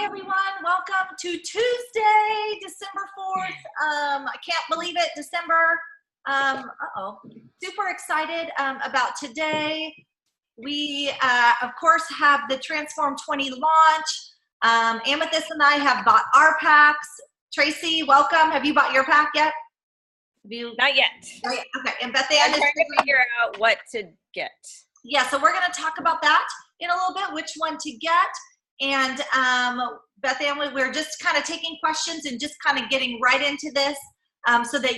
Hi, everyone. Welcome to Tuesday, December 4th. I can't believe it, December. Super excited about today. We, of course, have the Transform 20 launch. Amethyst and I have bought our packs. Tracy, welcome. Have you bought your pack yet? Not yet. Okay, and Beth Ann is trying to figure out what to get. Yeah, so we're going to talk about that in a little bit, which one to get. And Beth Ann, we're just kind of taking questions and just kind of getting right into this so that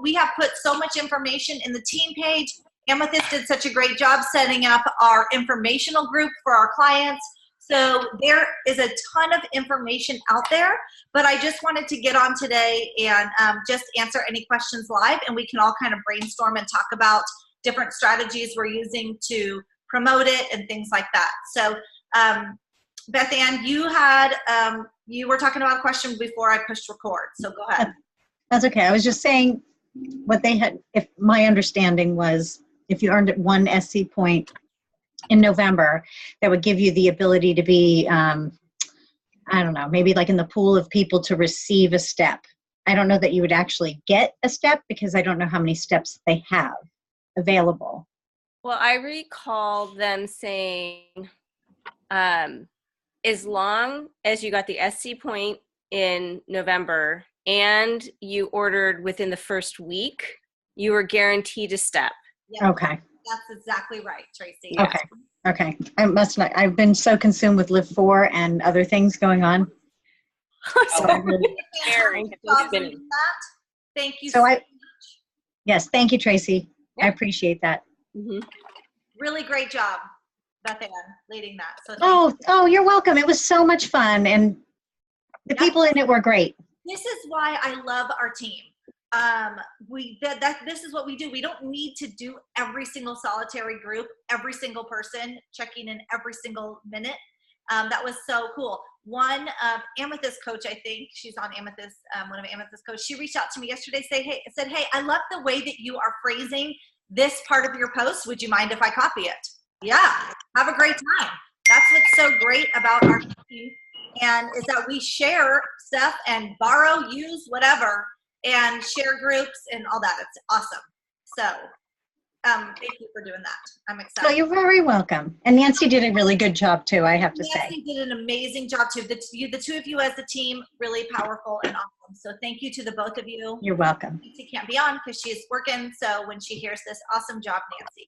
we have put so much information in the team page. Amethyst did such a great job setting up our informational group for our clients. So there is a ton of information out there, but I just wanted to get on today and just answer any questions live, and we can all kind of brainstorm and talk about different strategies we're using to promote it and things like that. So Beth Ann, you were talking about a question before I pushed record, so go ahead. That's okay. I was just saying what they had, if my understanding was, if you earned one SC point in November, that would give you the ability to be, I don't know, maybe like in the pool of people to receive a step. I don't know that you would actually get a step because I don't know how many steps they have available. Well, I recall them saying, as long as you got the SC point in November and you ordered within the first week, you were guaranteed a step. Yeah, okay. That's exactly right, Tracy. Yeah. Okay. I must not. I've been so consumed with Live 4 and other things going on. Thank you so much. Yes, thank you, Tracy. Yeah. I appreciate that. Mm-hmm. Really great job, Beth Ann, leading that. So you're welcome. It was so much fun, and the people in it were great. This is why I love our team. This is what we do. We don't need to do every single solitary group, every single person checking in every single minute. That was so cool. One Amethyst coach, I think she's on Amethyst, one of Amethyst coach, she reached out to me yesterday, said, hey, I love the way that you are phrasing this part of your post. Would you mind if I copy it? Yeah, have a great time. That's what's so great about our team, and is that we share stuff and borrow, use, whatever, and share groups and all that. It's awesome. So thank you for doing that. I'm excited. Well, you're very welcome. And Nancy did a really good job too, I have to say. Nancy did an amazing job too. The two of you as a team, really powerful and awesome. So thank you to the both of you. You're welcome. Nancy can't be on because she's working. So when she hears this, awesome job, Nancy.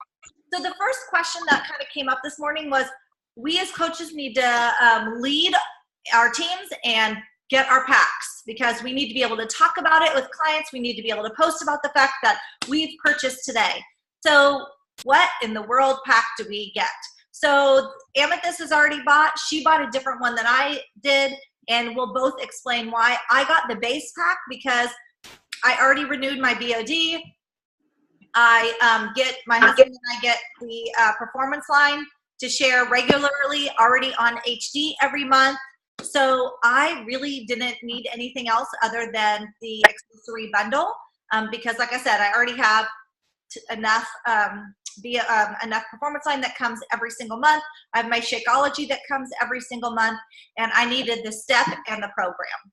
So the first question that kind of came up this morning was, we as coaches need to lead our teams and get our packs, because we need to be able to talk about it with clients. We need to be able to post about the fact that we've purchased today. So what in the world pack do we get? So Amethyst has already bought. She bought a different one than I did, and we'll both explain why. I got the base pack because I already renewed my BOD. My husband and I get the performance line to share regularly, already on HD every month. So I really didn't need anything else other than the accessory bundle, because like I said, I already have enough enough performance line that comes every single month. I have my Shakeology that comes every single month, and I needed the step and the program.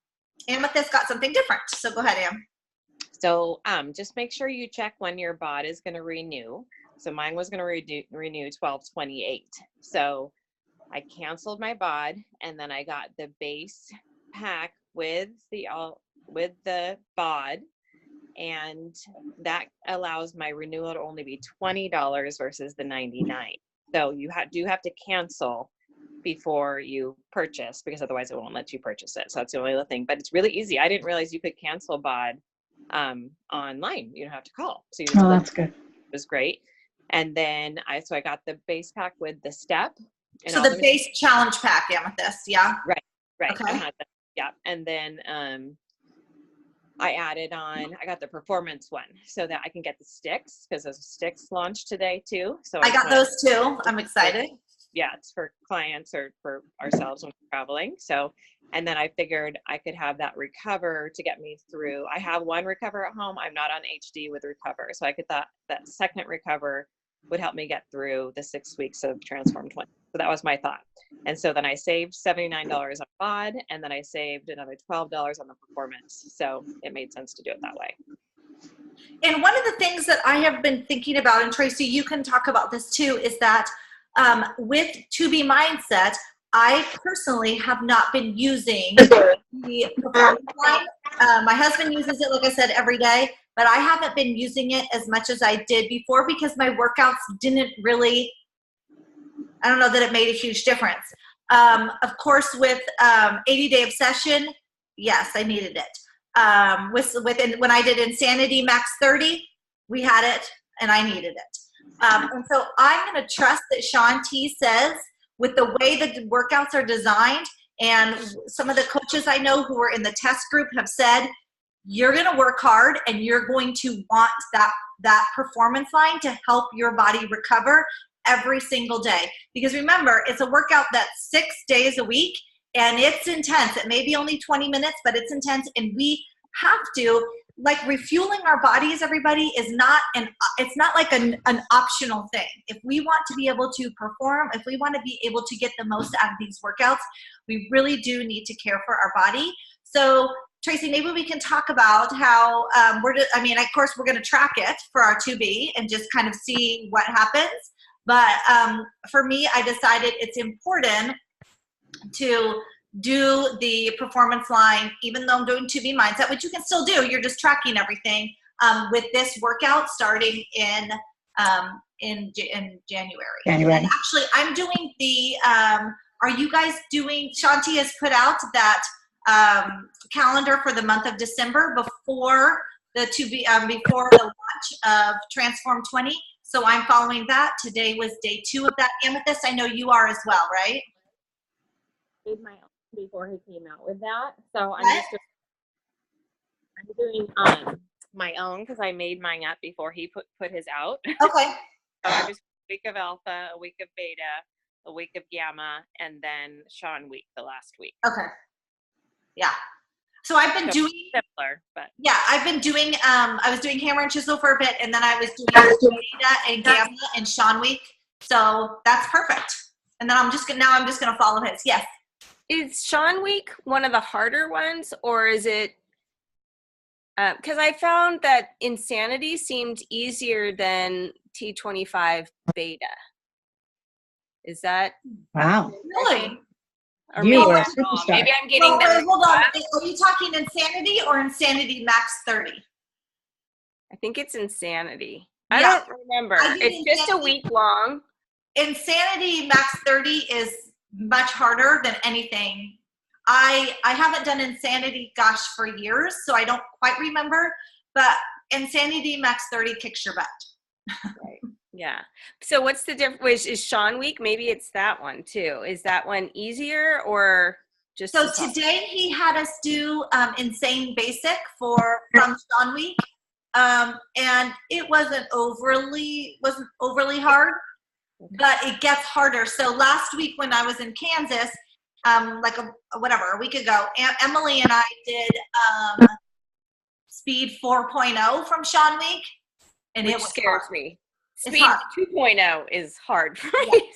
Amethyst got something different. So go ahead, Am. So just make sure you check when your BOD is going to renew. So mine was going to renew 12/28. So I canceled my BOD, and then I got the base pack with the BOD, and that allows my renewal to only be $20 versus the $99. So you do have to cancel before you purchase, because otherwise it won't let you purchase it. So that's the only other thing. But it's really easy. I didn't realize you could cancel BOD online. You don't have to call. So you just that's good. It was great. And then I got the base pack with the step. And so the base challenge pack, Amethyst, yeah? Right. Okay. Yeah. And then I added on, I got the performance one so that I can get the sticks, because those sticks launched today too. So I got those too. I'm excited. Yeah, it's for clients or for ourselves when we're traveling. So, and then I figured I could have that Recover to get me through. I have one Recover at home. I'm not on HD with Recover. So I could that second Recover would help me get through the 6 weeks of Transform 20. So So that was my thought. And so then I saved $79 on BOD, and then I saved another $12 on the performance. So it made sense to do it that way. And one of the things that I have been thinking about, and Tracy, you can talk about this too, is that with 2B Mindset, I personally have not been using the performance line. My husband uses it, like I said, every day, but I haven't been using it as much as I did before because my workouts didn't really, I don't know that it made a huge difference. Of course, with 80-Day Obsession, yes, I needed it. When I did Insanity Max 30, we had it, and I needed it. And so I'm going to trust that Shaun T says, with the way the workouts are designed, and some of the coaches I know who are in the test group have said, you're going to work hard, and you're going to want that performance line to help your body recover every single day. Because remember, it's a workout that's 6 days a week, and it's intense. It may be only 20 minutes, but it's intense, and we have to, like, refueling our bodies, everybody, is not it's not like an optional thing. If we want to be able to perform, if we want to be able to get the most out of these workouts, we really do need to care for our body. So Tracy, maybe we can talk about how of course we're going to track it for our 2B and just kind of see what happens. But for me, I decided it's important to do the performance line, even though I'm doing 2B Mindset, which you can still do. You're just tracking everything with this workout starting in January. And actually, I'm doing the. Are you guys doing? Shaun T has put out that calendar for the month of December before the 2B before the launch of Transform 20. So I'm following that. Today was day 2 of that. Amethyst, I know you are as well, right? Made my own before he came out with that. So I'm doing my own because I made mine up before he put his out. Okay. So I'm just a week of alpha, a week of beta, a week of gamma, and then Shaun week the last week. Okay. Yeah. So I've been doing similar, but yeah, I've been doing I was doing hammer and chisel for a bit, and then I was doing beta and gamma and Shaun week. So that's perfect. And then I'm just gonna follow his. Yes. Is Shaun week one of the harder ones, or is it? Because I found that Insanity seemed easier than T25 beta. Is that Wow. Really? Or You maybe are a I'm wrong. superstar. Maybe I'm getting them. Hold on. Are you talking Insanity or Insanity Max 30? I think it's Insanity. Yeah. I don't remember. I did It's just a Insanity. week long. Insanity Max 30 is much harder than anything. I haven't done Insanity, gosh, for years, so I don't quite remember, but Insanity Max 30 kicks your butt. Right. Yeah. So what's the difference? Is Shaun week? Maybe it's that one too. Is that one easier or just? So today he had us do Insane Basic from Shaun week, and it wasn't overly hard, but it gets harder. So last week when I was in Kansas, like a week ago, Emily and I did Speed 4.0 from Shaun week, and Which it was scares hard. me. It's Speed hard. 2.0 is hard for me.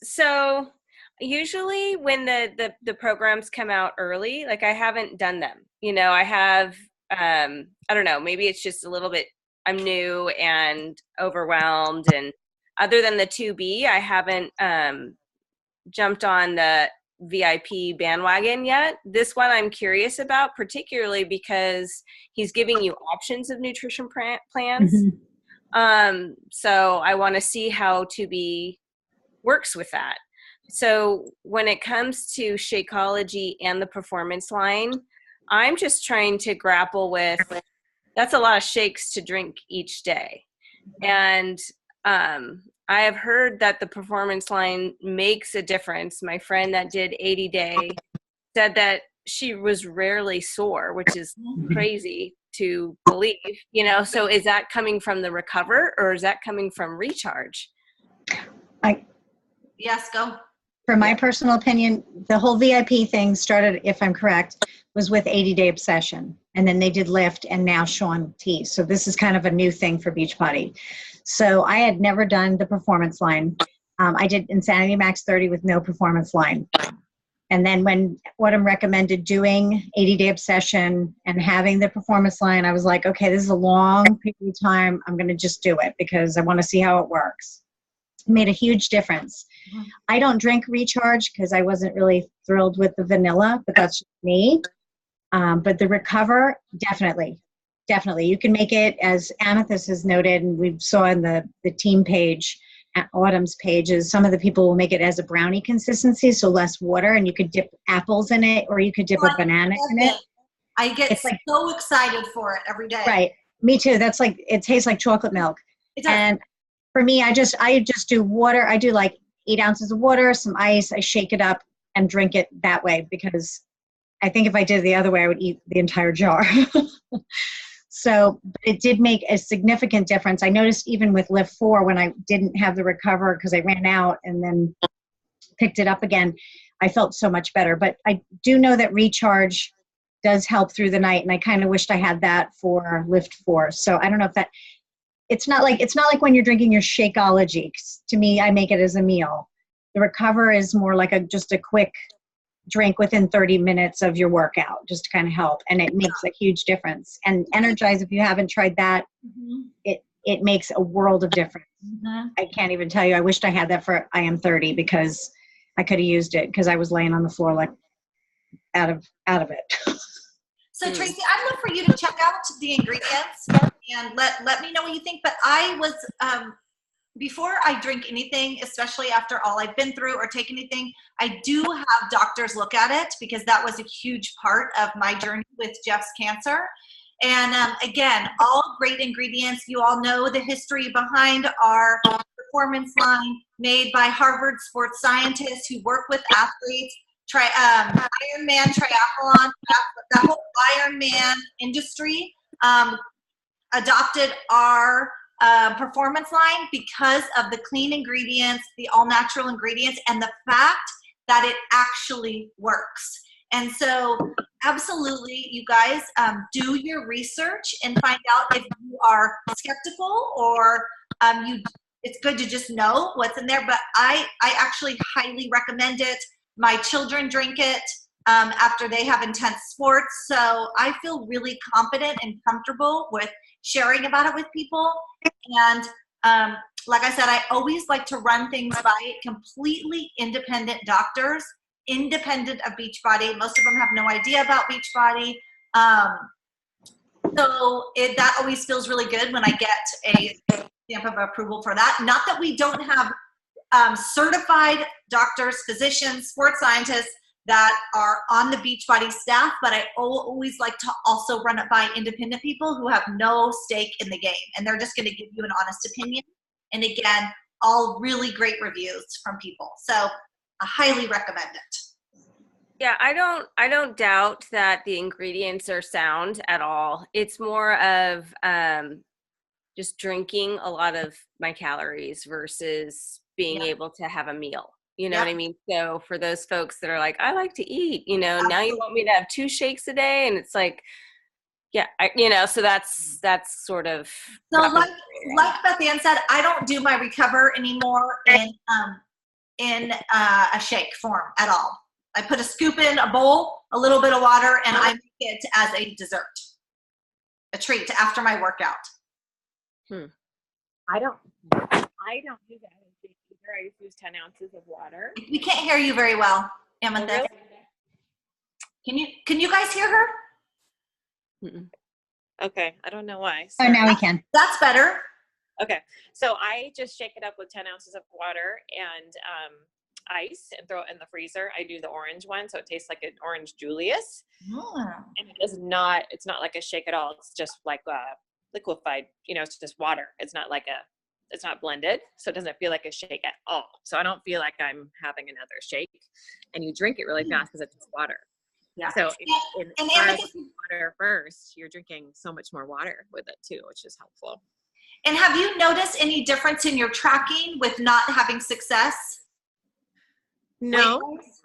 So usually when the programs come out early, like I haven't done them. You know, I have I don't know, maybe it's just a little bit I'm new and overwhelmed, and other than the 2B, I haven't jumped on the VIP bandwagon yet. This one I'm curious about, particularly because he's giving you options of nutrition plans. Mhm. So I want to see how 2B works with that. So when it comes to Shakeology and the performance line, I'm just trying to grapple with, that's a lot of shakes to drink each day. And I have heard that the performance line makes a difference. My friend that did 80-day said that she was rarely sore, which is crazy to believe, you know. So is that coming from the recover or is that coming from recharge? Yes, go. For my personal opinion, the whole VIP thing started, if I'm correct, was with 80 Day Obsession. And then they did Lift and now Shaun T. So this is kind of a new thing for Beachbody. So I had never done the performance line. I did Insanity Max 30 with no performance line. And then when Autumn recommended doing 80 Day Obsession and having the performance line, I was like, okay, this is a long period of time. I'm going to just do it because I want to see how it works. It made a huge difference. I don't drink Recharge because I wasn't really thrilled with the vanilla, but that's just me. But the Recover, definitely. You can make it, as Amethyst has noted, and we saw in the team page, Autumn's pages, some of the people will make it as a brownie consistency, so less water, and you could dip apples in it, or you could dip a banana in it. I get so excited for it every day. Right. Me too. That's like, it tastes like chocolate milk. It does. And for me, I just do water. I do like 8 ounces of water, some ice. I shake it up and drink it that way because I think if I did it the other way, I would eat the entire jar. So it did make a significant difference. I noticed even with Lift 4 when I didn't have the Recover because I ran out and then picked it up again, I felt so much better. But I do know that Recharge does help through the night, and I kind of wished I had that for Lift 4. So I don't know if that, it's not like when you're drinking your Shakeology. To me, I make it as a meal. The Recover is more like just a quick drink within 30 minutes of your workout, just to kind of help. And it makes a huge difference. And Energize, if you haven't tried that, it makes a world of difference. I can't even tell you. I wished I had that for I Am 30 because I could have used it because I was laying on the floor like out of it. So Tracy, I'd love for you to check out the ingredients and let me know what you think. But I was, before I drink anything, especially after all I've been through or take anything, I do have doctors look at it because that was a huge part of my journey with Jeff's cancer. And again, all great ingredients. You all know the history behind our performance line made by Harvard sports scientists who work with athletes. Ironman triathlon, the whole Ironman industry adopted our performance line because of the clean ingredients, the all natural ingredients, and the fact that it actually works. And so absolutely, you guys, do your research and find out if you are skeptical or it's good to just know what's in there. But I actually highly recommend it. My children drink it after they have intense sports. So I feel really confident and comfortable with sharing about it with people. And like I said, I always like to run things by completely independent doctors, independent of Beachbody. Most of them have no idea about Beachbody. So that always feels really good when I get a stamp of approval for that. Not that we don't have certified doctors, physicians, sports scientists that are on the Beachbody staff, but I always like to also run it by independent people who have no stake in the game, and they're just going to give you an honest opinion. And again, all really great reviews from people. So I highly recommend it. Yeah, I don't doubt that the ingredients are sound at all. It's more of just drinking a lot of my calories versus being able to have a meal. You know what I mean? So for those folks that are like, I like to eat, now you want me to have 2 shakes a day, and it's like, so that's sort of. So like Beth Ann said, I don't do my Recover anymore in a shake form at all. I put a scoop in a bowl, a little bit of water, and I make it as a dessert, a treat after my workout. I don't do that either. I just use 10 ounces of water. We can't hear you very well, Amethyst. Oh, really? Can you guys hear her? Okay, I don't know why. Oh, now we can. That's better. Okay, so I just shake it up with 10 ounces of water and ice and throw it in the freezer. I do the orange one, so it tastes like an orange Julius. And it's not like a shake at all. It's just like liquefied, it's just water. It's not blended, so it doesn't feel like a shake at all. So I don't feel like I'm having another shake. And you drink it really fast because it's just water. Yeah. So and water first, you're drinking so much more water with it too, which is helpful. And have you noticed any difference in your tracking with not having success? No, Weight wise?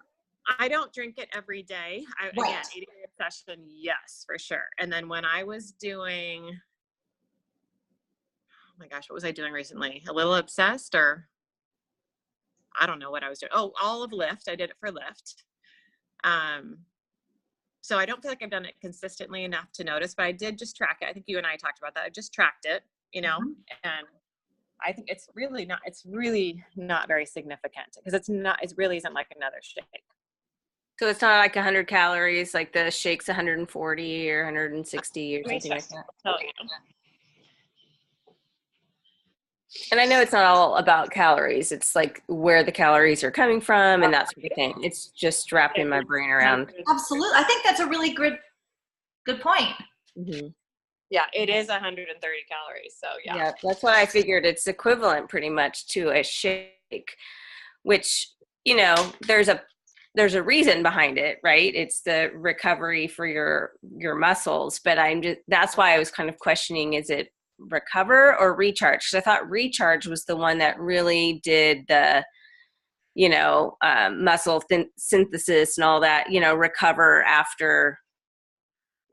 I don't drink it every day. Again, Right. 80 day obsession, yes, for sure. And then when I was doing, oh my gosh, what was I doing recently? A Little Obsessed, or I don't know what I was doing. Oh, all of Lyft. I did it for Lyft. So I don't feel like I've done it consistently enough to notice, but I did just track it. I think you and I talked about that. I just tracked it, Mhm. and I think it's really not very significant because it really isn't like another shake. So it's not like 100 calories, like the shake's 140 or 160 or Let me something like that. tell you. And I know it's not all about calories. It's like where the calories are coming from and that sort of thing. It's just wrapping my brain around. Absolutely. I think that's a really good point. Mm-hmm. Yeah, it is 130 calories. So Yeah, that's what I figured. It's equivalent pretty much to a shake, which, you know, there's a reason behind it, right? It's the recovery for your muscles. But that's why I was kind of questioning, is it recover or recharge? Because I thought recharge was the one that really did the, muscle synthesis and all that, recover after,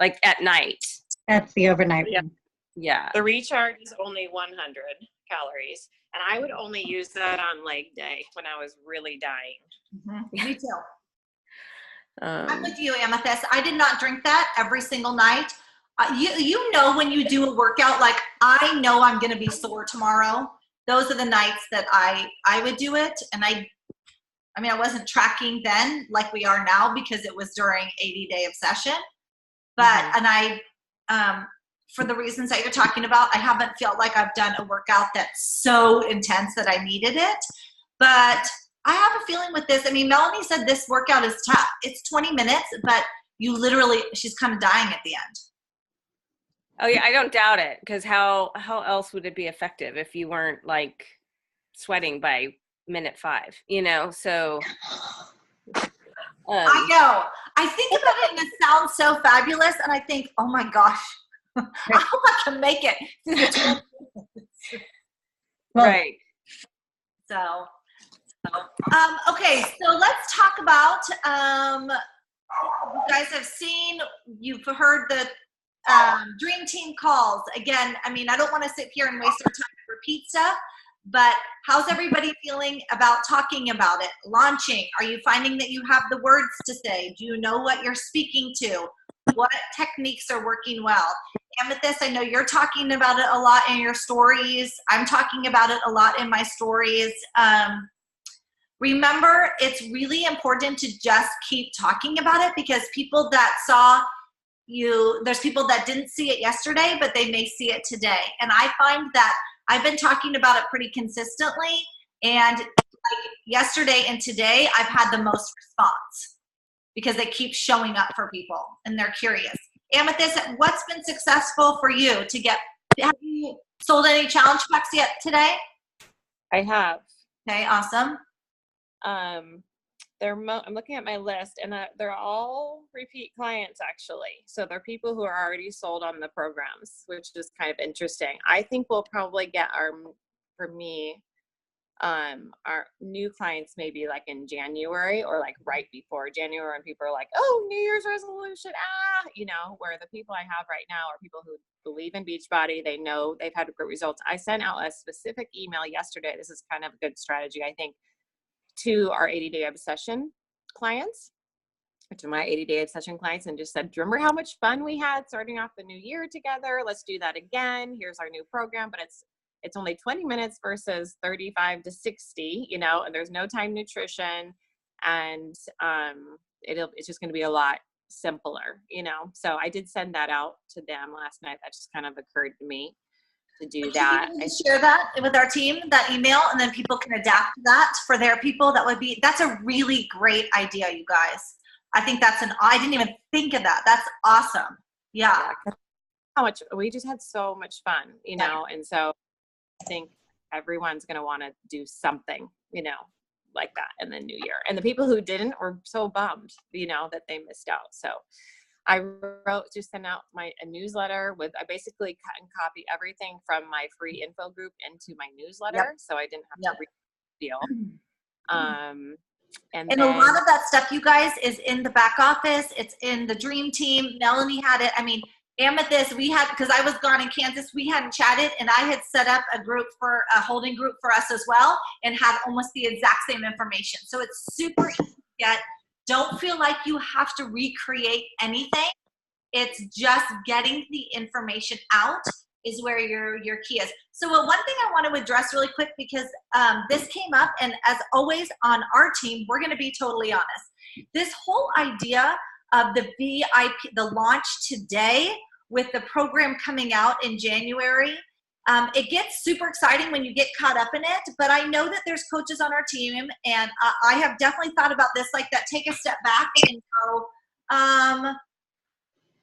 like at night. That's the overnight Yeah. one. Yeah. The recharge is only 100 calories. And I would only use that on leg day when I was really dying. Me too. I'm Um, with you, Amethyst. I did not drink that every single night. You know, when you do a workout, like I know I'm going to be sore tomorrow. Those are the nights that I would do it. And I mean, I wasn't tracking then like we are now because it was during 80-day obsession. But, and for the reasons that you're talking about, I haven't felt like I've done a workout that's so intense that I needed it. But I have a feeling with this. I mean, Melanie said this workout is tough. It's 20 minutes, but she's kind of dying at the end. oh yeah, I don't doubt it, because how else would it be effective if you weren't like sweating by minute 5, So I know. I think about it and it sounds so fabulous, and I think, oh my gosh, I hope I can make it through the 20 minutes. Well, right. So, okay, so let's talk about, you guys have seen, you've heard the Dream Team calls. Again, I mean, I don't want to sit here and waste our time and repeat stuff, but how's everybody feeling about talking about it, launching? Are you finding that you have the words to say? Do you know what you're speaking to? What techniques are working well? Amethyst, I know you're talking about it a lot in your stories. I'm talking about it a lot in my stories. Remember, it's really important to just keep talking about it, because people that saw you, there's people that didn't see it yesterday, but they may see it today. And I find that I've been talking about it pretty consistently, and like yesterday and today, I've had the most response because they keep showing up for people and they're curious. Amethyst, what's been successful for you have you sold any challenge packs yet today? I have. Okay, awesome. I'm looking at my list, and they're all repeat clients actually. So they're people who are already sold on the programs, which is kind of interesting. I think we'll probably get our new clients maybe like in January or like right before January, and people are like, oh, New Year's resolution, where the people I have right now are people who believe in Beachbody. They know they've had great results. I sent out a specific email yesterday. This is kind of a good strategy, I think, to our 80-day obsession clients, to my 80-day obsession clients, and just said, remember how much fun we had starting off the new year together? Let's do that again. Here's our new program, but it's only 20 minutes versus 35 to 60, and there's no time nutrition, and it's just going to be a lot simpler, So I did send that out to them last night. That just kind of occurred to me to do that. I share that with our team, that email, and then people can adapt that for their people. That's a really great idea, you guys. I think I didn't even think of that. That's awesome. Yeah. How much we just had so much fun, and so I think everyone's going to want to do something, like that in the new year. And the people who didn't were so bummed, that they missed out. So I sent out a newsletter I basically cut and copy everything from my free info group into my newsletter. Yep. So I didn't have to read the deal. And a then, lot of that stuff, you guys, is in the back office. It's in the dream team. Melanie had it. I mean, Amethyst, we had, because I was gone in Kansas, we hadn't chatted, and I had set up a holding group for us as well, and had almost the exact same information. So it's super easy to get. Don't feel like you have to recreate anything. It's just getting the information out is where your key is. So one thing I want to address really quick, because this came up, and as always on our team, we're going to be totally honest. This whole idea of the VIP, the launch today with the program coming out in January, it gets super exciting when you get caught up in it, but I know that there's coaches on our team, and I have definitely thought about this like that. Take a step back and go,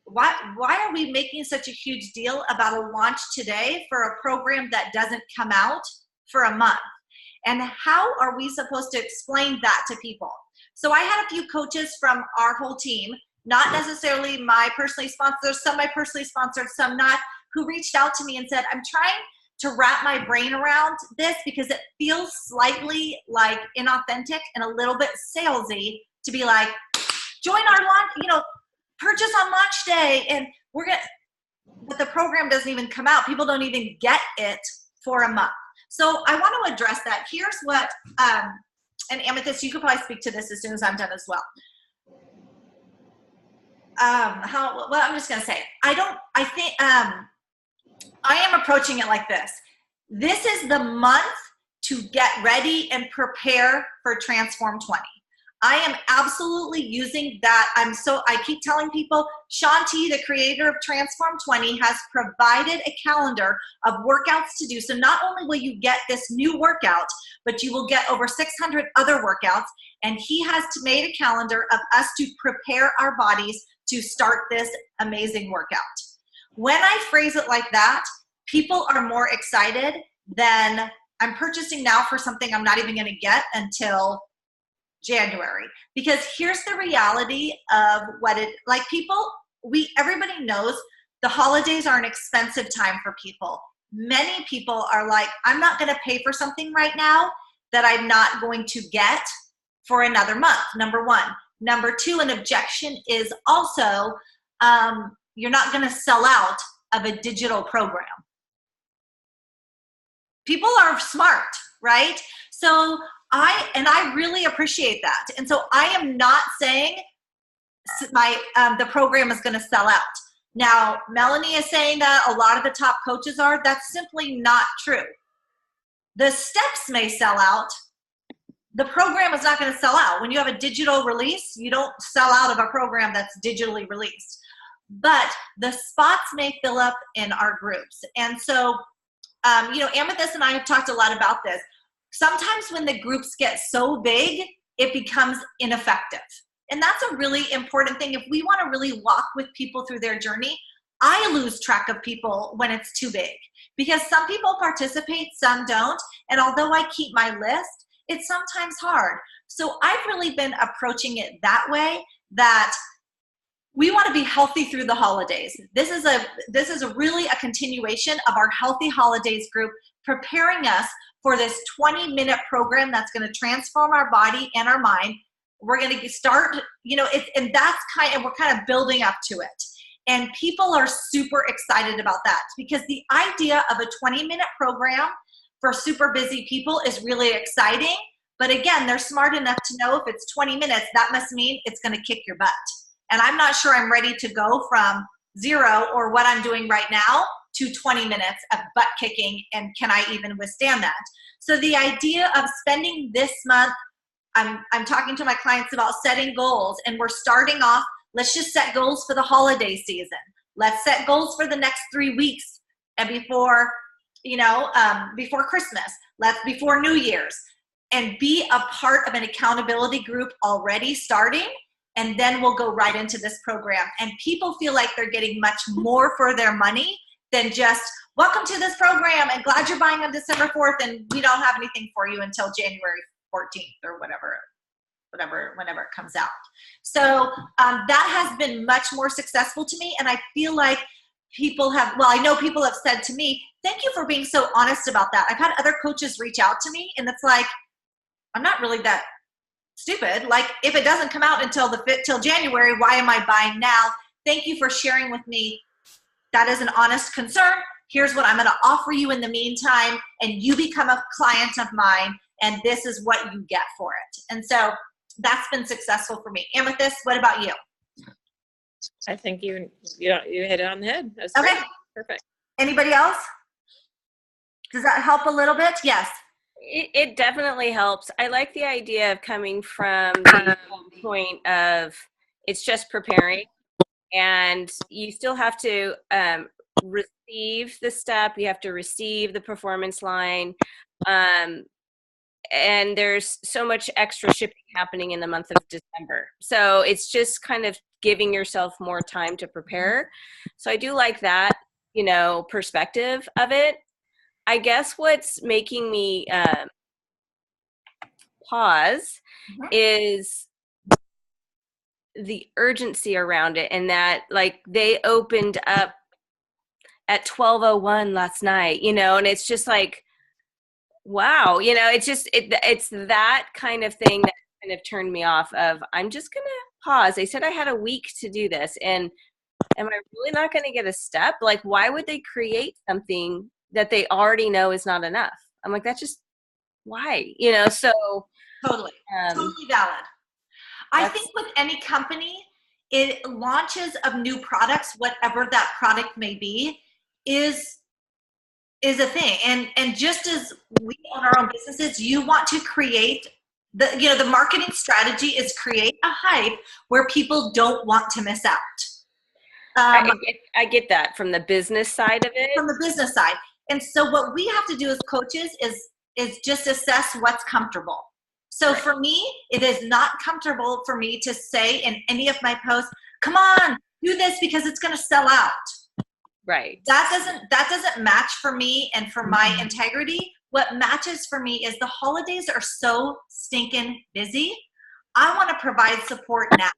why are we making such a huge deal about a launch today for a program that doesn't come out for a month? And how are we supposed to explain that to people? So I had a few coaches from our whole team, not necessarily my personally sponsored, some my personally sponsored, some not, who reached out to me and said, I'm trying to wrap my brain around this because it feels slightly like inauthentic and a little bit salesy to be like, join our launch, purchase on launch day, and but the program doesn't even come out. People don't even get it for a month. So I want to address that. Here's what, and Amethyst, you could probably speak to this as soon as I'm done as well. I'm just going to say, I am approaching it like this. This is the month to get ready and prepare for Transform 20. I am absolutely using that. I keep telling people, Shanti, the creator of Transform 20, has provided a calendar of workouts to do. So not only will you get this new workout, but you will get over 600 other workouts. And he has made a calendar of us to prepare our bodies to start this amazing workout. When I phrase it like that, people are more excited than I'm purchasing now for something I'm not even going to get until January. Because here's the reality of everybody knows the holidays are an expensive time for people. Many people are like, I'm not going to pay for something right now that I'm not going to get for another month, number one. Number two, an objection is also, you're not going to sell out of a digital program. People are smart, right? So I really appreciate that. And so I am not saying the program is going to sell out. Now, Melanie is saying that a lot of the top coaches are. That's simply not true. The steps may sell out. The program is not going to sell out. When you have a digital release, you don't sell out of a program that's digitally released. But the spots may fill up in our groups. And so, Amethyst and I have talked a lot about this. Sometimes when the groups get so big, it becomes ineffective. And that's a really important thing. If we want to really walk with people through their journey, I lose track of people when it's too big. Because some people participate, some don't. And although I keep my list, it's sometimes hard. So I've really been approaching it that way, that we want to be healthy through the holidays. This is really a continuation of our Healthy Holidays group, preparing us for this 20-minute program that's going to transform our body and our mind. We're going to start, and we're kind of building up to it. And people are super excited about that, because the idea of a 20-minute program for super busy people is really exciting. But again, they're smart enough to know if it's 20 minutes, that must mean it's going to kick your butt. And I'm not sure I'm ready to go from 0 or what I'm doing right now to 20 minutes of butt kicking, and can I even withstand that? So the idea of spending this month, I'm talking to my clients about setting goals, and we're starting off, let's just set goals for the holiday season. Let's set goals for the next 3 weeks and before Christmas, before New Year's, and be a part of an accountability group already starting. And then we'll go right into this program. And people feel like they're getting much more for their money than just, welcome to this program and glad you're buying on December 4th and we don't have anything for you until January 14th or whenever it comes out. So that has been much more successful to me. And I feel like I know people have said to me, thank you for being so honest about that. I've had other coaches reach out to me, and it's like, I'm not really that stupid. Like, if it doesn't come out until till January, why am I buying now? Thank you for sharing with me. That is an honest concern. Here's what I'm going to offer you in the meantime, and you become a client of mine, and this is what you get for it. And so that's been successful for me. Amethyst, what about you? I think you hit it on the head. That's Okay. great. Perfect. Anybody else? Does that help a little bit? Yes. It definitely helps. I like the idea of coming from the point of it's just preparing, and you still have to receive the step. You have to receive the performance line. And there's so much extra shipping happening in the month of December. So it's just kind of giving yourself more time to prepare. So I do like that, perspective of it. I guess what's making me pause is the urgency around it, and that like they opened up at 12:01 last night, and it's just like, wow, it's that kind of thing that kind of turned me off of, I'm just going to pause. They said I had a week to do this, and am I really not going to get a step? Like, why would they create something that they already know is not enough? I'm like, that's just why, so. Totally valid. I think with any company, it launches of new products, whatever that product may be, is a thing. And just as we own our own businesses, you want to create the marketing strategy is create a hype where people don't want to miss out. I get that from the business side of it. From the business side. And so what we have to do as coaches is just assess what's comfortable. So right. For me, it is not comfortable for me to say in any of my posts, come on, do this because it's going to sell out. Right. That doesn't match for me and for my integrity. What matches for me is the holidays are so stinking busy. I want to provide support now.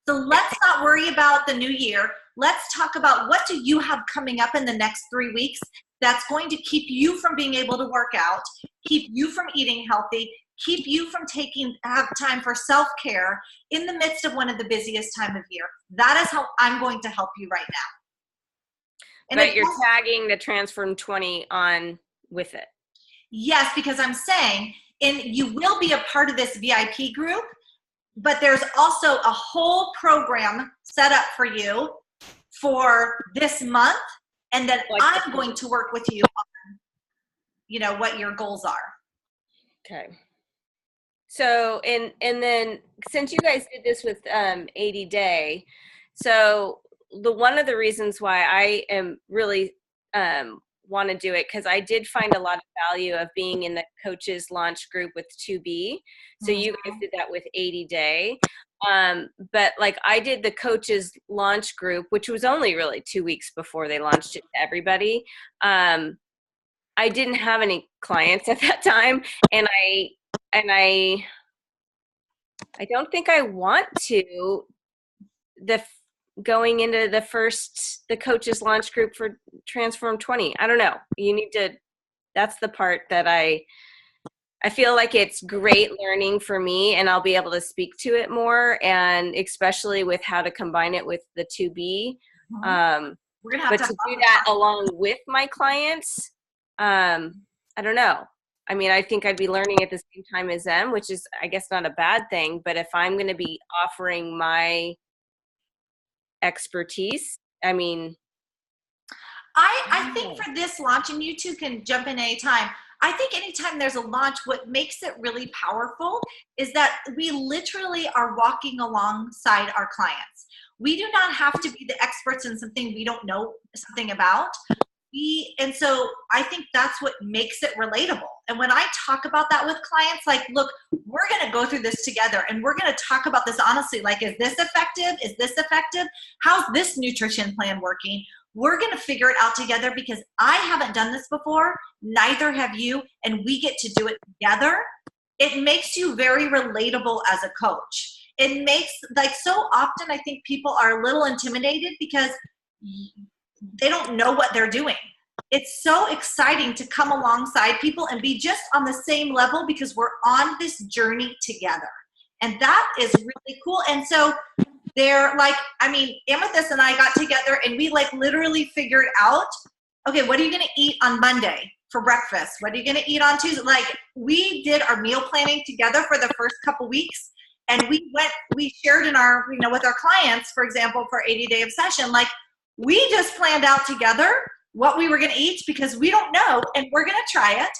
So let's not worry about the new year. Let's talk about what do you have coming up in the next 3 weeks that's going to keep you from being able to work out, keep you from eating healthy, keep you from have time for self-care in the midst of one of the busiest time of year. That is how I'm going to help you right now. And but you're tagging the Transform 20 on with it. Yes, because I'm saying, and you will be a part of this VIP group, but there's also a whole program set up for you for this month, and then I'm going to work with you on, what your goals are. Okay. So, and then since you guys did this with 80 Day, so one of the reasons why I am really want to do it, because I did find a lot of value of being in the coaches launch group with 2B. So you guys did that with 80 Day. But like I did the coaches launch group, which was only really 2 weeks before they launched it to everybody. I didn't have any clients at that time, and I don't think I want to going into the coaches launch group for Transform 20. I don't know. That's the part that I feel like it's great learning for me, and I'll be able to speak to it more, and especially with how to combine it with the 2B. We're gonna have but to do that along with my clients, I don't know. I mean, I think I'd be learning at the same time as them, which is, I guess, not a bad thing. But if I'm going to be offering my expertise, I mean, I think for this launch, and you two can jump in anytime, I think anytime there's a launch, what makes it really powerful is that we literally are walking alongside our clients. We do not have to be the experts in something we don't know something about. And so I think that's what makes it relatable. And when I talk about that with clients, like, look, we're going to go through this together, and we're going to talk about this honestly. Like, is this effective? Is this effective? How's this nutrition plan working? We're going to figure it out together because I haven't done this before. Neither have you. And we get to do it together. It makes you very relatable as a coach. It makes, like, so often I think people are a little intimidated because they don't know what they're doing. It's so exciting to come alongside people and be just on the same level because we're on this journey together. And that is really cool. And so they're like, I mean, Amethyst and I got together and we like literally figured out, okay, what are you going to eat on Monday for breakfast? What are you going to eat on Tuesday? Like, we did our meal planning together for the first couple weeks. And we shared in our, you know, with our clients, for example, for 80-day obsession, like we just planned out together what we were going to eat because we don't know and we're going to try it.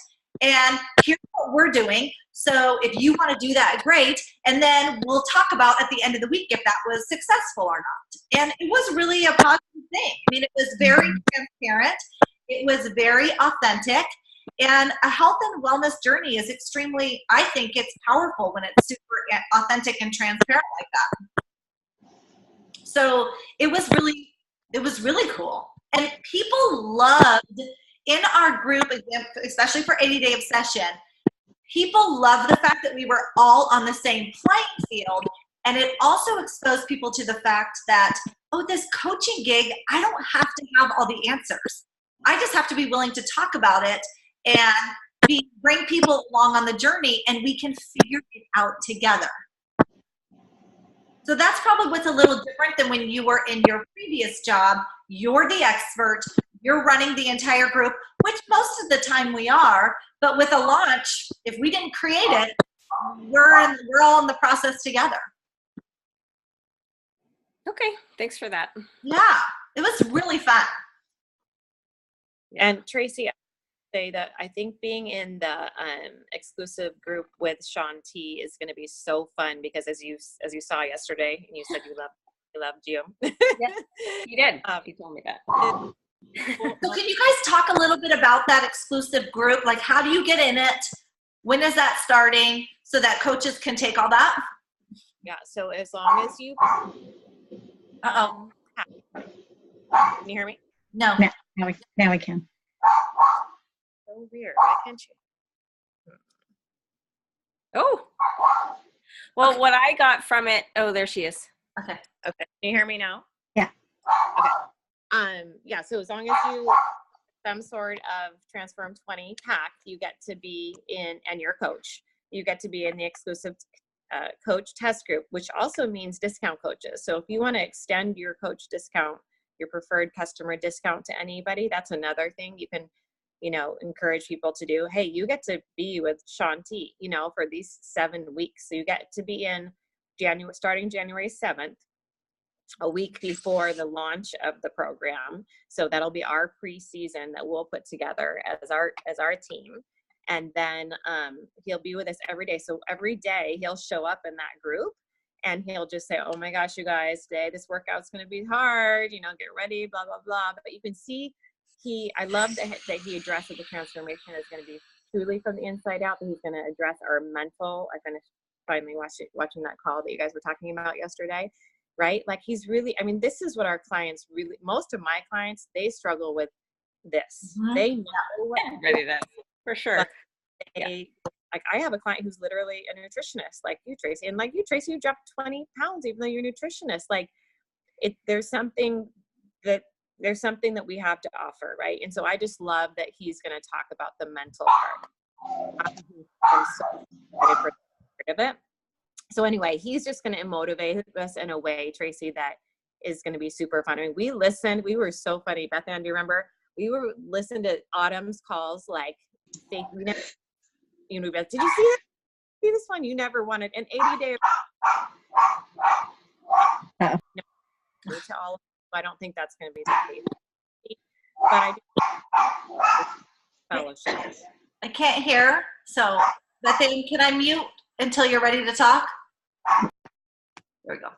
And here's what we're doing. So if you want to do that, great. And then we'll talk about at the end of the week if that was successful or not. And it was really a positive thing. I mean, it was very transparent. It was very authentic. And a health and wellness journey is extremely, I think it's powerful when it's super authentic and transparent like that. So it was really cool. And people loved, in our group, especially for 80-day obsession, people loved the fact that we were all on the same playing field. And it also exposed people to the fact that, oh, this coaching gig, I don't have to have all the answers. I just have to be willing to talk about it and bring people along on the journey, and we can figure it out together. So that's probably what's a little different than when you were in your previous job. You're the expert. You're running the entire group, which most of the time we are. But with a launch, if we didn't create it, we're all in the process together. Okay, thanks for that. Yeah, it was really fun. And Tracy, I would say that I think being in the exclusive group with Shaun T is going to be so fun because as you saw yesterday, and you said you loved you. Yes, you did. You told me that. So can you guys talk a little bit about that exclusive group? Like, how do you get in it? When is that starting so that coaches can take all that? Yeah, so as long as you Uh-oh. can you hear me? No. Now we can. So weird. Why can't you? Oh, well, what I got from it, oh, there she is. Okay. Okay. Can you hear me now? Yeah. Okay. Yeah, so as long as you some sort of Transform 20 pack, you get to be in, and your coach, you get to be in the exclusive coach test group, which also means discount coaches. So if you want to extend your coach discount, your preferred customer discount to anybody, that's another thing you can, encourage people to do. Hey, you get to be with Shaun T, for these 7 weeks. So you get to be in starting January 7th, a week before the launch of the program. So that'll be our pre-season that we'll put together as our team. And then he'll be with us every day. So every day he'll show up in that group and he'll just say, oh my gosh, you guys, today this workout's going to be hard, get ready, blah, blah, blah. But you can see I love that he addresses the transformation is going to be truly from the inside out, but he's going to address our mental. I finished finally watching that call that you guys were talking about yesterday, right? Like he's really, this is what our clients really, most of my clients, they struggle with this. Mm-hmm. They know what Ready to, for sure. Like I have a client who's literally a nutritionist, like you, Tracy, and like you, Tracy, you dropped 20 pounds, even though you're a nutritionist. Like there's something that we have to offer, right? And so I just love that he's going to talk about the mental part. I'm so excited for part of it. So anyway, he's just going to motivate us in a way, Tracy, that is going to be super fun. We listened. We were so funny. Beth Ann, do you remember? We were listening to Autumn's calls, like, did you see that? See this one? You never wanted an 80-day. Uh-oh. To all. I don't think that's going to be the case. But I do fellowship. I can't hear. So, Beth Ann, can I mute until you're ready to talk? There we go.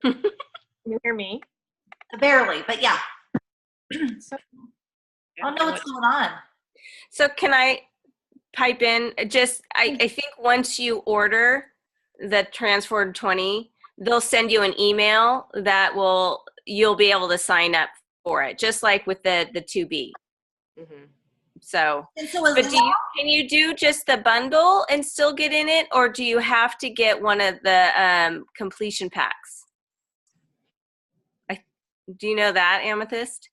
Can you hear me? Barely, but yeah. So, I don't know what's going on. So can I pipe in? I think once you order the Transform 20, they'll send you an email that you'll be able to sign up for it, just like with the 2B. Mm-hmm. So, But can you do just the bundle and still get in it, or do you have to get one of the completion packs? Do you know that, Amethyst?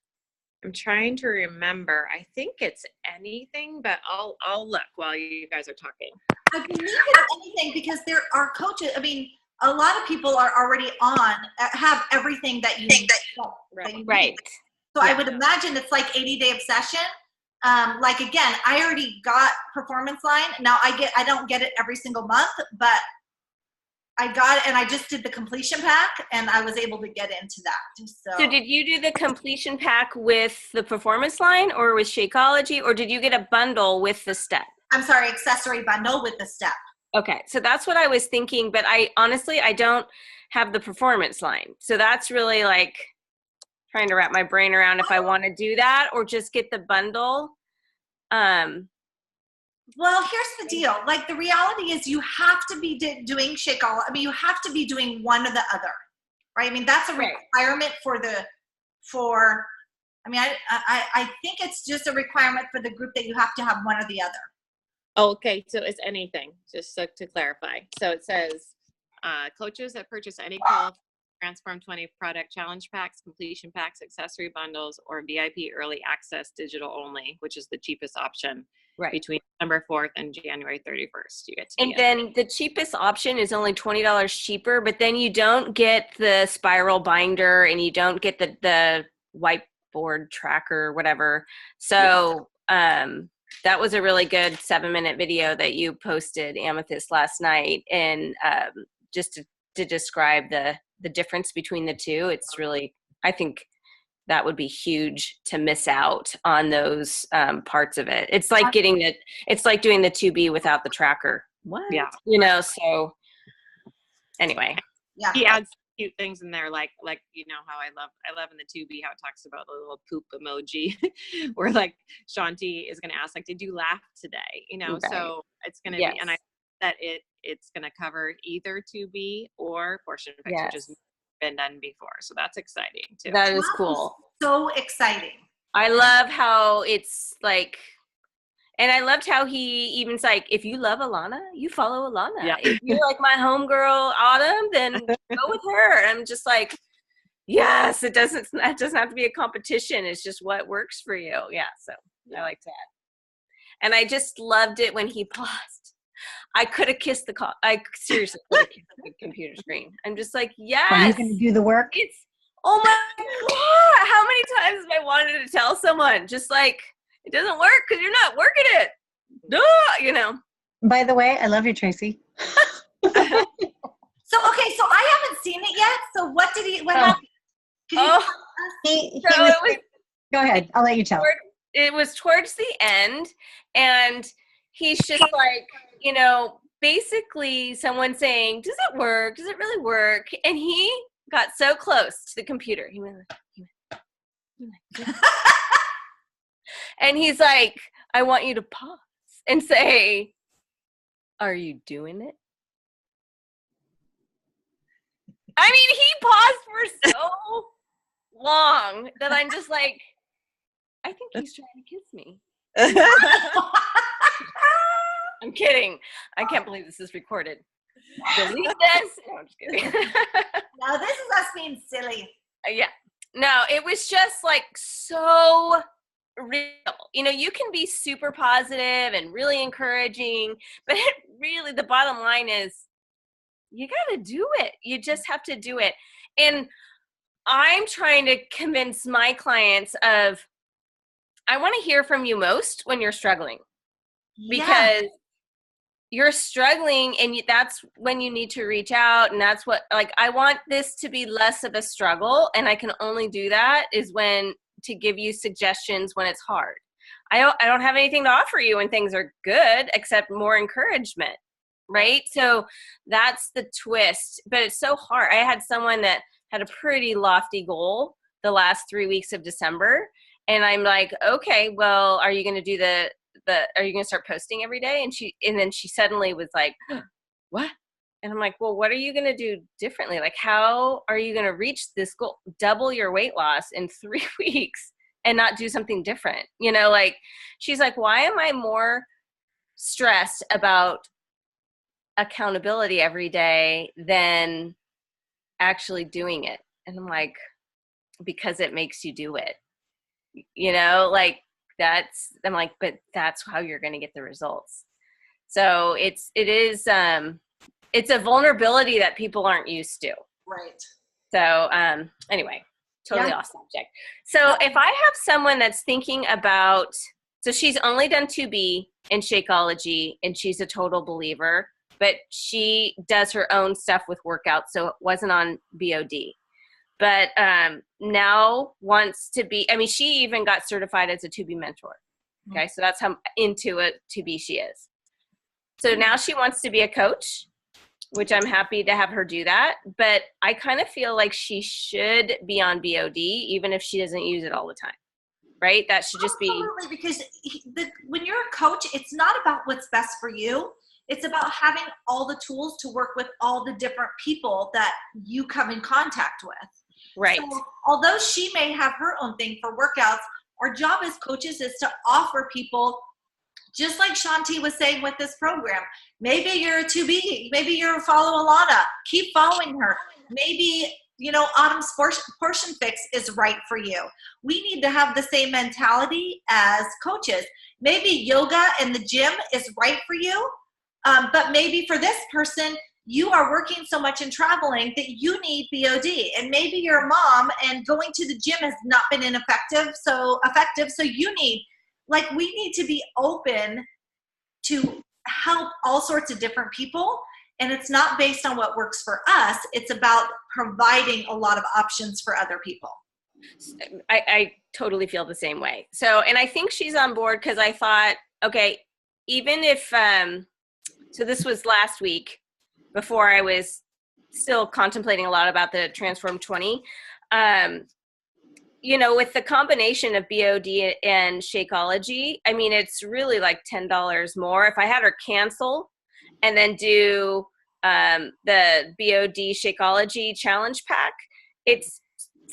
I'm trying to remember. I think it's anything, but I'll look while you guys are talking. I believe it's anything anything because there are coaches. I mean, a lot of people are already have everything that you need. Right. So I would imagine it's like 80-day obsession. Like again, I already got Performance Line. Now I don't get it every single month, but I got it, and I just did the completion pack, and I was able to get into that. So did you do the completion pack with the Performance Line or with Shakeology, or did you get a bundle with the step? I'm sorry, accessory bundle with the step. Okay, so that's what I was thinking, but I honestly don't have the Performance Line. So that's really like trying to wrap my brain around if I want to do that or just get the bundle. Well, here's the deal. Like, the reality is you have to be doing Shakeology. I mean, you have to be doing one or the other, right? I mean, that's a requirement I think it's just a requirement for the group that you have to have one or the other. Okay, so it's anything, just to clarify. So it says, coaches that purchase any Transform 20 product challenge packs, completion packs, accessory bundles, or VIP early access digital only, which is the cheapest option, between December 4th and January 31st. You get to and then the cheapest option is only $20 cheaper, but then you don't get the spiral binder and you don't get the whiteboard tracker, whatever. So that was a really good 7-minute video that you posted, Amethyst, last night, and just to describe the difference between the two. It's really, I think that would be huge to miss out on those parts of it. It's like it's like doing the 2B without the tracker. What? Yeah. You know, so anyway. Yeah. He adds cute things in there, like you know how I love in the 2B how it talks about the little poop emoji where like Shanti is gonna ask, like, did you laugh today? You know, so it's gonna be, and I that it's gonna cover either 2B or portion fix, which has been done before. So that's exciting too. That is cool. So exciting. I love how it's like, and I loved how he even's like, if you love Alana, you follow Alana. Yeah. If you like my homegirl Autumn, then go with her. And I'm just like, yes, it doesn't have to be a competition. It's just what works for you. Yeah. So I like that. And I just loved it when he paused. I could have kissed I seriously could have kissed the computer screen. I'm just like, yes. Are you going to do the work? Oh my God. How many times have I wanted to tell someone, just like, it doesn't work because you're not working it. Duh, you know. By the way, I love you, Tracy. So I haven't seen it yet. So what happened? Go ahead. I'll let you tell. It was towards the end, and he's just like, you know, basically someone saying, does it work? Does it really work? And he got so close to the computer. He went. And he's like, I want you to pause and say, are you doing it? I mean, he paused for so long that I'm just like, I think he's trying to kiss me. I'm kidding. I can't believe this is recorded. Delete this. No, I'm just kidding. No, this is us being silly. Yeah. No, it was just like so real. You know, you can be super positive and really encouraging, but really the bottom line is you got to do it. You just have to do it. And I'm trying to convince my clients of, I want to hear from you most when you're struggling, because you're struggling, and that's when you need to reach out. And that's what, like, I want this to be less of a struggle, and I can only do that is when to give you suggestions when it's hard. I don't have anything to offer you when things are good except more encouragement, right? So that's the twist, but it's so hard. I had someone that had a pretty lofty goal the last 3 weeks of December, and I'm like, okay, well, are you going to do are you going to start posting every day? And then she suddenly was like, what? And I'm like, well, what are you going to do differently? Like, how are you going to reach this goal, double your weight loss in 3 weeks and not do something different? You know, like, she's like, why am I more stressed about accountability every day than actually doing it? And I'm like, because it makes you do it. You know, like, I'm like, but that's how you're going to get the results. So it is it's a vulnerability that people aren't used to. Right. So anyway, totally off subject. So if I have someone that's thinking about, so she's only done 2B in Shakeology and she's a total believer, but she does her own stuff with workouts, so it wasn't on BOD. But now wants to be, I mean, she even got certified as a 2B mentor. Okay, so that's how into it 2B she is. So now she wants to be a coach, which I'm happy to have her do that. But I kind of feel like she should be on BOD, even if she doesn't use it all the time, right? That should just be. Absolutely, because when you're a coach, it's not about what's best for you. It's about having all the tools to work with all the different people that you come in contact with. Right. So, although she may have her own thing for workouts, our job as coaches is to offer people, just like Shanti was saying with this program, maybe you're a 2B, maybe you're a follow Alana, keep following her. Maybe, Autumn's portion fix is right for you. We need to have the same mentality as coaches. Maybe yoga in the gym is right for you, but maybe for this person, you are working so much and traveling that you need BOD. And maybe you're a mom and going to the gym has not been effective. So you need, we need to be open to help all sorts of different people. And it's not based on what works for us. It's about providing a lot of options for other people. I totally feel the same way. So, and I think she's on board because I thought, okay, even if, so this was last week before I was still contemplating a lot about the Transform 20. With the combination of BOD and Shakeology, I mean, it's really like $10 more. If I had her cancel and then do the BOD Shakeology challenge pack, it's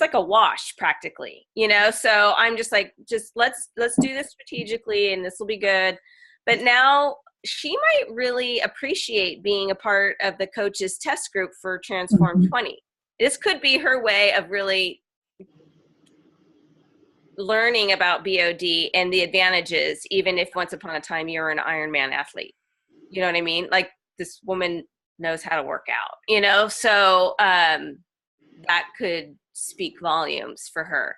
like a wash practically, So I'm just like, let's do this strategically and this will be good. But now she might really appreciate being a part of the coaches test group for Transform 20. This could be her way of really learning about BOD and the advantages, even if once upon a time you're an Ironman athlete. You know what I mean? Like, this woman knows how to work out, So that could speak volumes for her.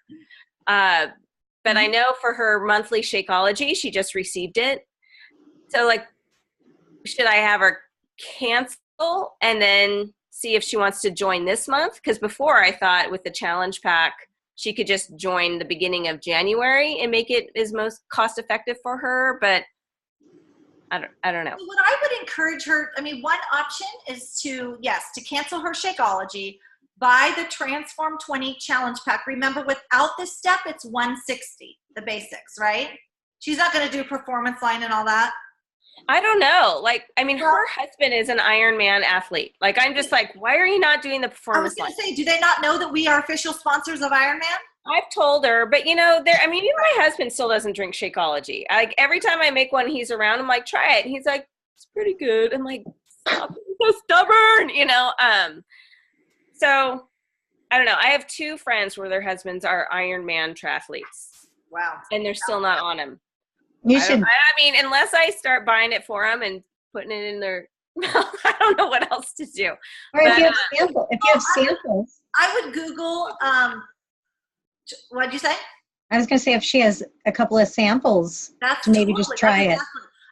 But I know for her monthly Shakeology, she just received it. So, should I have her cancel and then see if she wants to join this month? Because before I thought with the challenge pack, she could just join the beginning of January and make it as most cost effective for her. But I don't know. What I would encourage her, one option is to cancel her Shakeology, buy the Transform 20 challenge pack. Remember, without this step, it's $160, the basics, right? She's not going to do performance line and all that. I don't know. Her husband is an Ironman athlete. I'm just like, why are you not doing the performance line? I was going to say, do they not know that we are official sponsors of Ironman? I've told her, but even my husband still doesn't drink Shakeology. Every time I make one, he's around. I'm like, try it. And he's like, it's pretty good. I'm like, stop being so stubborn, So I don't know. I have 2 friends where their husbands are Ironman triathletes. Wow. And they're still not on them. You should. Unless I start buying it for them and putting it in their mouth, I don't know what else to do. Or if you have samples. I would Google, what'd you say? I was going to say if she has a couple of samples, that's maybe just try it.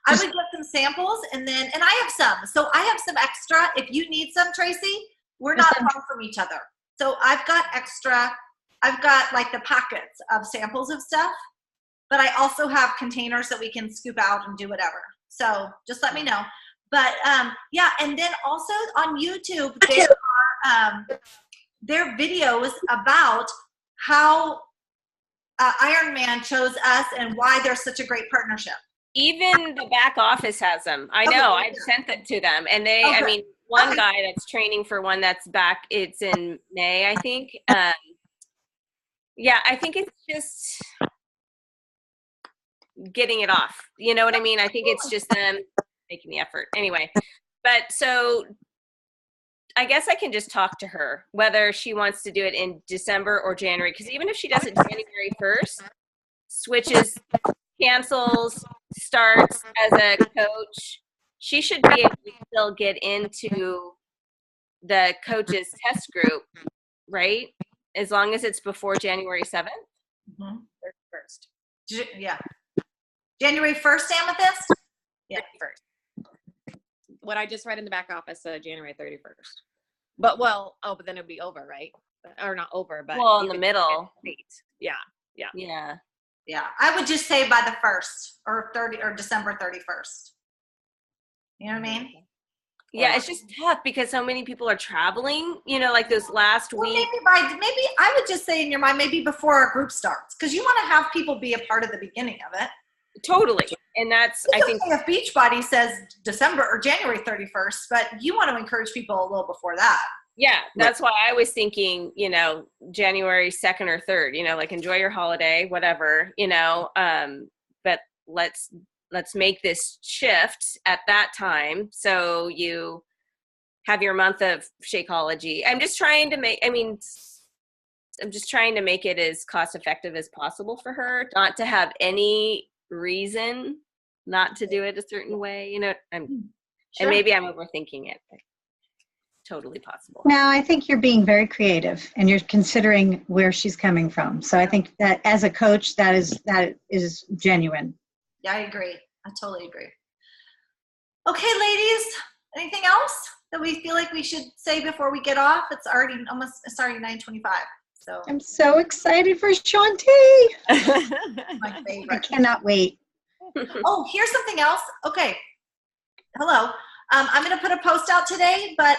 I would get some samples and I have some. So I have some extra. If you need some, Tracy, we're not far from each other. So I've got extra. I've got the packets of samples of stuff. But I also have containers that we can scoop out and do whatever. So just let me know. But and then also on YouTube, there are videos about how Ironman chose us and why they're such a great partnership. Even the back office has them. I know. I've sent it to them. And they, one guy that's training for one that's back, it's in May, I think. I think it's just getting it off. You know what I mean? I think it's just them making the effort. Anyway, but so I guess I can just talk to her whether she wants to do it in December or January. Because even if she does it January 1st, switches, cancels, starts as a coach, she should be able to still get into the coaches test group, right? As long as it's before January 7th Mhm. or 1st. Yeah. January 1st, Amethyst? Yeah. 31st. What I just read in the back office said January 31st. But but then it'll be over, right? Or not over, but Well, in you the could middle. get late. Yeah. Yeah. Yeah. I would just say by the 1st or December 31st. You know what I mean? Yeah, it's just tough because so many people are traveling, like those last Well, week. maybe I would just say in your mind, maybe before our group starts, because you want to have people be a part of the beginning of it. Totally. And that's, I think, if Beachbody says December or January 31st, but you want to encourage people a little before that. yeah, that's why I was thinking, January 2nd or 3rd, like enjoy your holiday, whatever, but let's make this shift at that time. So you have your month of Shakeology. I'm just trying to make it as cost effective as possible for her, not to have any reason not to do it a certain way, Sure. and maybe I'm overthinking it. But totally possible. No, I think you're being very creative and you're considering where she's coming from. So I think that as a coach, that is genuine. Yeah, I agree. I totally agree. Okay, ladies, anything else that we feel like we should say before we get off? It's already 9:25. So I'm so excited for Shanti. my I favorite. cannot wait. Oh, here's something else. Okay. Hello. I'm going to put a post out today, but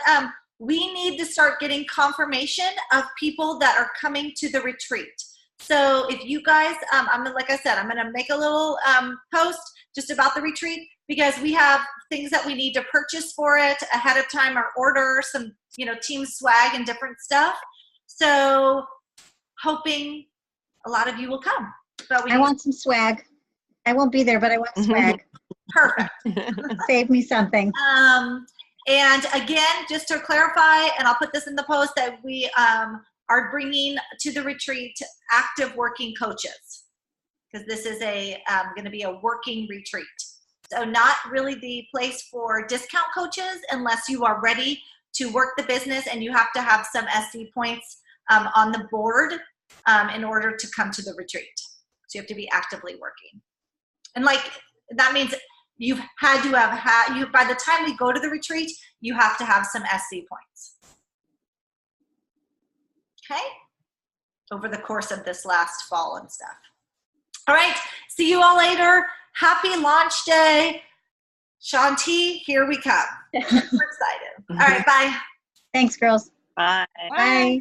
we need to start getting confirmation of people that are coming to the retreat. So if you guys, like I said, I'm going to make a little post just about the retreat because we have things that we need to purchase for it ahead of time or order some, team swag and different stuff. So hoping a lot of you will come. But I want some swag. I won't be there, but I want swag. Perfect. Save me something. And again, just to clarify, and I'll put this in the post, that we are bringing to the retreat active working coaches because this is going to be a working retreat. So not really the place for discount coaches unless you are ready to work the business and you have to have some SC points on the board in order to come to the retreat. So you have to be actively working. And that means you've had to have by the time we go to the retreat, you have to have some SC points. Okay? Over the course of this last fall and stuff. All right. See you all later. Happy launch day. Shanti, here we come. We're excited. All right. Bye. Thanks, girls. Bye. Bye.